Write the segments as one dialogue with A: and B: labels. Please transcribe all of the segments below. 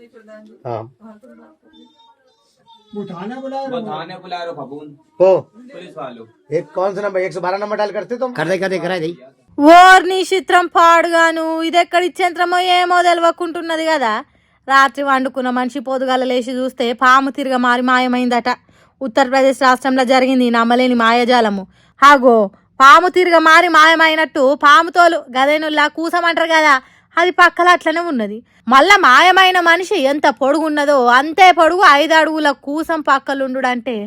A: हाँ
B: वो थाने बुला रहे हो फपून
A: ओ
B: पुलिस वालों।
A: एक कौन सा नंबर 112 नंबर डायल करते तुम
C: कर दे करा दे
D: ఓర్ని చిత్రం పాడుగాను ఇదెక్కడి చిత్రమో ఏమో తెలియకుంటున్నది కదా. రాత్రి వండుకున్న మనిషి పొదుగాల లేచి చూస్తే పాము తిరగ మారి మాయమైందట. ఉత్తరప్రదేశ్ రాష్ట్రంలో జరిగింది నమ్మలేని మాయాజాలము. హాగో పాము తిరగ మారి మాయమైనట్టు పాముతోలు గదేనుల్లా కూసమంటారు కదా, అది పక్కల అట్లనే ఉన్నది. మళ్ళా మాయమైన మనిషి ఎంత పొడుగున్నదో అంతే పొడుగు 5 అడుగుల కూసం పక్కలుండుడంటే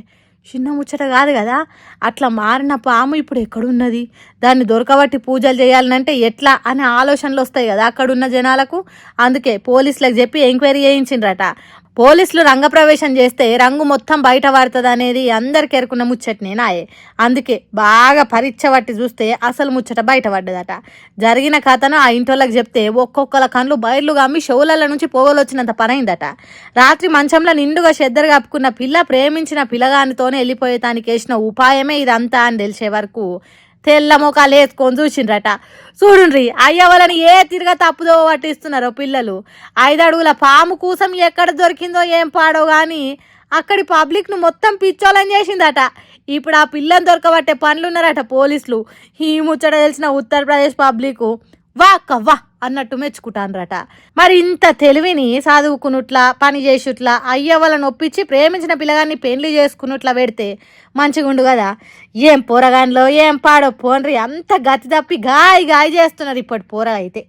D: చిన్న ముచ్చట కాదు కదా. అట్లా మారిన పాము ఇప్పుడు ఎక్కడున్నది, దాన్ని దొరకబట్టి పూజలు చేయాలనంటే ఎట్లా అనే ఆలోచనలు వస్తాయి కదా అక్కడున్న జనాలకు. అందుకే పోలీసులకు చెప్పి ఎంక్వైరీ చేయించిండ్రట. పోలీసులు రంగప్రవేశం చేస్తే రంగు మొత్తం బయట పడుతుంది అనేది అందరికి ఎరుకున్న ముచ్చటనే నాయే. అందుకే బాగా పరీక్ష పట్టి చూస్తే అసలు ముచ్చట బయటపడ్డదట. జరిగిన కథను ఆ ఇంటోళ్ళకి చెప్తే ఒక్కొక్కల కళ్ళు బయర్లు గమ్మి షోలల నుంచి పొగలు వచ్చినంత పనైందట. రాత్రి మంచంలో నిండుగా చెద్దరు కప్పుకున్న పిల్ల ప్రేమించిన పిల్లగానితోనే వెళ్ళిపోయేతానికి వేసిన ఉపాయమే ఇదంతా అని తెలిసే వరకు తెల్ల మొఖాలు వేసుకొని చూసిండ్రట. చూడుండ్రి అయ్య వాళ్ళని ఏ తిరగ తప్పుదో పట్టిస్తున్నారో పిల్లలు. 5 అడుగుల పాము కూసం ఎక్కడ దొరికిందో ఏం పాడో కానీ అక్కడి పబ్లిక్ను మొత్తం పిచ్చోలని చేసిందట. ఇప్పుడు ఆ పిల్లని దొరకబట్టే పనులున్నారట పోలీసులు. ఈ ముచ్చట తెలిసిన ఉత్తరప్రదేశ్ పబ్లిక్ వా అక్క వా అన్నట్టు మెచ్చుకుంటాన్రట. మరి ఇంత తెలివిని చదువుకున్నట్లా పని చేసుట్లా అయ్య వాళ్ళని ఒప్పించి ప్రేమించిన పిల్లగాన్ని పెళ్లి చేసుకున్నట్లా పెడితే మంచిగుండు కదా. ఏం పోరగాన్లో ఏం పాడో పోన్రి, అంత గతి తప్పి గాయ గాయ చేస్తున్నారు ఇప్పటి పోర అయితే.